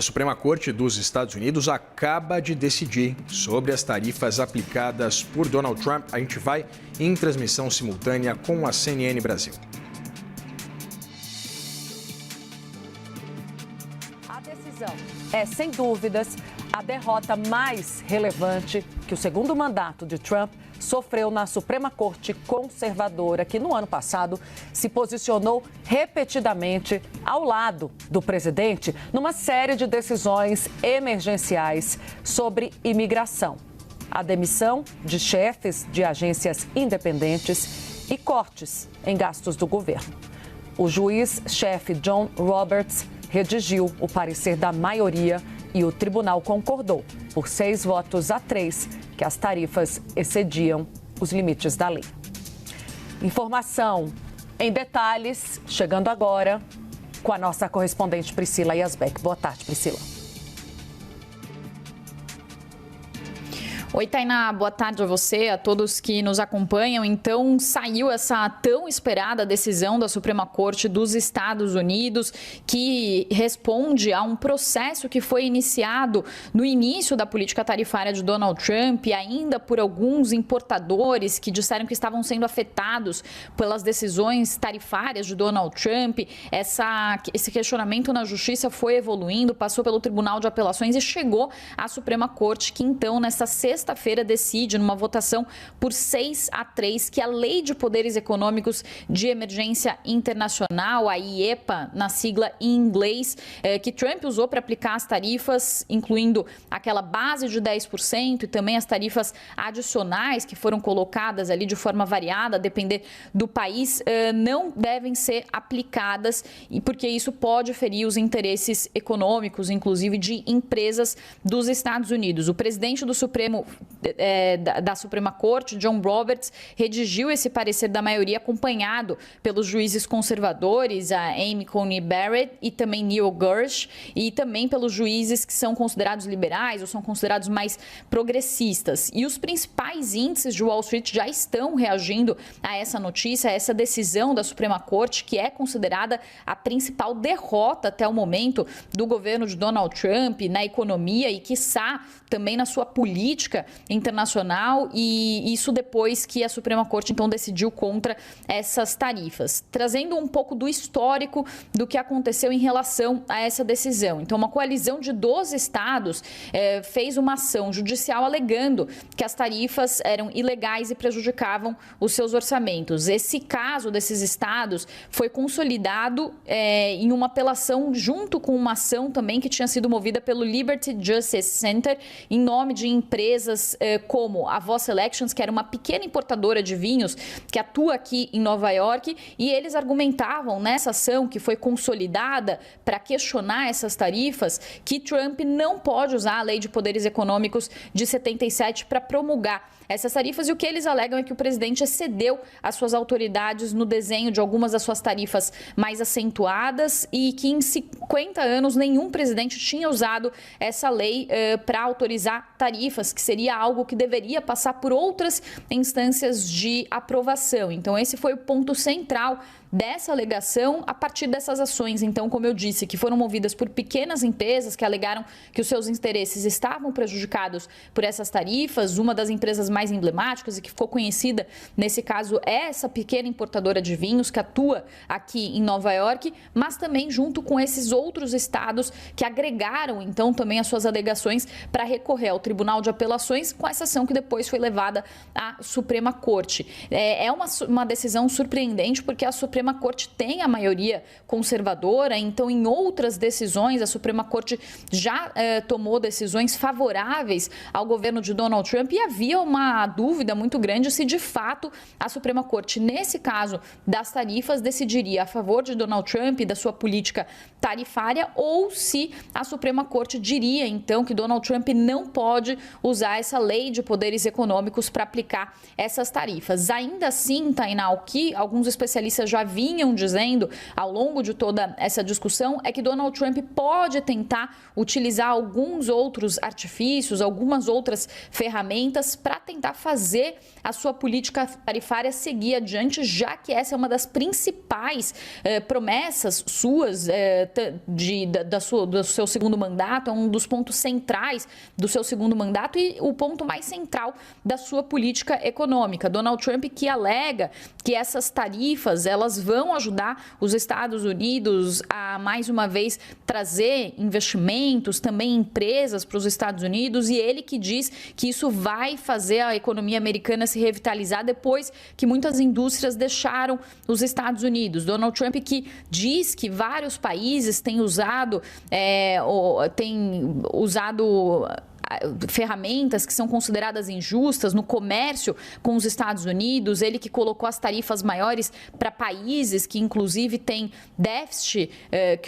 A Suprema Corte dos Estados Unidos acaba de decidir sobre as tarifas aplicadas por Donald Trump. A gente vai em transmissão simultânea com a CNN Brasil. A decisão é, sem dúvidas, a derrota mais relevante que o segundo mandato de Trump sofreu na Suprema Corte conservadora, que no ano passado se posicionou repetidamente ao lado do presidente numa série de decisões emergenciais sobre imigração, a demissão de chefes de agências independentes e cortes em gastos do governo. O juiz-chefe John Roberts redigiu o parecer da maioria e o tribunal concordou, por 6-3, que as tarifas excediam os limites da lei. Informação em detalhes, chegando agora com a nossa correspondente Priscila Yasbeck. Boa tarde, Priscila. Oi, Tainá, boa tarde a você, a todos que nos acompanham. Então, saiu essa tão esperada decisão da Suprema Corte dos Estados Unidos, que responde a um processo que foi iniciado no início da política tarifária de Donald Trump, ainda por alguns importadores que disseram que estavam sendo afetados pelas decisões tarifárias de Donald Trump. Esse questionamento na Justiça foi evoluindo, passou pelo Tribunal de Apelações e chegou à Suprema Corte, que então, nessa sexta-feira, decide, numa votação por 6-3, que a Lei de Poderes Econômicos de Emergência Internacional, a IEPA, na sigla em inglês, que Trump usou para aplicar as tarifas, incluindo aquela base de 10% e também as tarifas adicionais que foram colocadas ali de forma variada, a depender do país, não devem ser aplicadas, porque isso pode ferir os interesses econômicos, inclusive de empresas dos Estados Unidos. O presidente do da Suprema Corte, John Roberts, redigiu esse parecer da maioria acompanhado pelos juízes conservadores, a Amy Coney Barrett e também Neil Gorsuch, e também pelos juízes que são considerados liberais ou são considerados mais progressistas. E os principais índices de Wall Street já estão reagindo a essa notícia, a essa decisão da Suprema Corte, que é considerada a principal derrota até o momento do governo de Donald Trump na economia e, quiçá, também na sua política internacional, e isso depois que a Suprema Corte então decidiu contra essas tarifas. Trazendo um pouco do histórico do que aconteceu em relação a essa decisão. Então, uma coalizão de 12 estados fez uma ação judicial alegando que as tarifas eram ilegais e prejudicavam os seus orçamentos. Esse caso desses estados foi consolidado em uma apelação junto com uma ação também que tinha sido movida pelo Liberty Justice Center em nome de empresas como a Voss Elections, que era uma pequena importadora de vinhos que atua aqui em Nova York, e eles argumentavam nessa ação que foi consolidada para questionar essas tarifas que Trump não pode usar a Lei de Poderes Econômicos de 77 para promulgar essas tarifas, e o que eles alegam é que o presidente excedeu as suas autoridades no desenho de algumas das suas tarifas mais acentuadas e que em 50 anos nenhum presidente tinha usado essa lei para autorizar tarifas, que seria algo que deveria passar por outras instâncias de aprovação. Então, esse foi o ponto central dessa alegação a partir dessas ações, então, como eu disse, que foram movidas por pequenas empresas que alegaram que os seus interesses estavam prejudicados por essas tarifas. Uma das empresas mais emblemáticas e que ficou conhecida nesse caso é essa pequena importadora de vinhos que atua aqui em Nova York, mas também junto com esses outros estados que agregaram então também as suas alegações para recorrer ao Tribunal de Apelações com essa ação que depois foi levada à Suprema Corte. É uma decisão surpreendente porque a Suprema Corte tem a maioria conservadora, então em outras decisões a Suprema Corte já tomou decisões favoráveis ao governo de Donald Trump, e havia uma dúvida muito grande se de fato a Suprema Corte, nesse caso das tarifas, decidiria a favor de Donald Trump e da sua política tarifária, ou se a Suprema Corte diria então que Donald Trump não pode usar essa lei de poderes econômicos para aplicar essas tarifas. Ainda assim, Tainá, o que alguns especialistas já vinham dizendo ao longo de toda essa discussão é que Donald Trump pode tentar utilizar alguns outros artifícios, algumas outras ferramentas para tentar fazer a sua política tarifária seguir adiante, já que essa é uma das principais promessas suas do seu segundo mandato, é um dos pontos centrais do seu segundo mandato e o ponto mais central da sua política econômica. Donald Trump que alega que essas tarifas elas vão ajudar os Estados Unidos a mais uma vez trazer investimentos, também empresas para os Estados Unidos, e ele que diz que isso vai fazer a economia americana se revitalizar depois que muitas indústrias deixaram os Estados Unidos. Donald Trump que diz que vários países têm usado ferramentas que são consideradas injustas no comércio com os Estados Unidos, ele que colocou as tarifas maiores para países que inclusive têm déficit,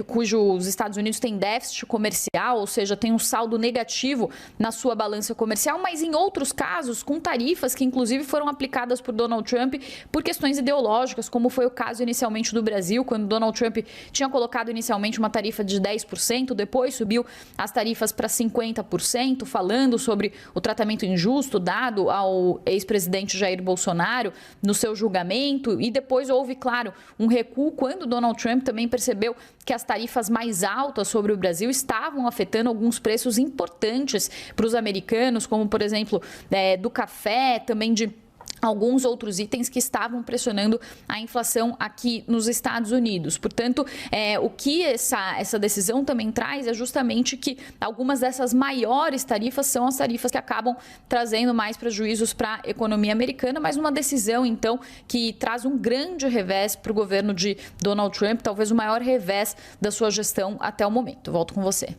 cujos Estados Unidos têm déficit comercial, ou seja, tem um saldo negativo na sua balança comercial, mas em outros casos com tarifas que inclusive foram aplicadas por Donald Trump por questões ideológicas, como foi o caso inicialmente do Brasil, quando Donald Trump tinha colocado inicialmente uma tarifa de 10%, depois subiu as tarifas para 50%, falando sobre o tratamento injusto dado ao ex-presidente Jair Bolsonaro no seu julgamento, e depois houve, claro, um recuo quando Donald Trump também percebeu que as tarifas mais altas sobre o Brasil estavam afetando alguns preços importantes para os americanos, como, por exemplo, do café, também de alguns outros itens que estavam pressionando a inflação aqui nos Estados Unidos. Portanto, o que essa decisão também traz é justamente que algumas dessas maiores tarifas são as tarifas que acabam trazendo mais prejuízos para a economia americana, mas uma decisão, então, que traz um grande revés para o governo de Donald Trump, talvez o maior revés da sua gestão até o momento. Volto com você.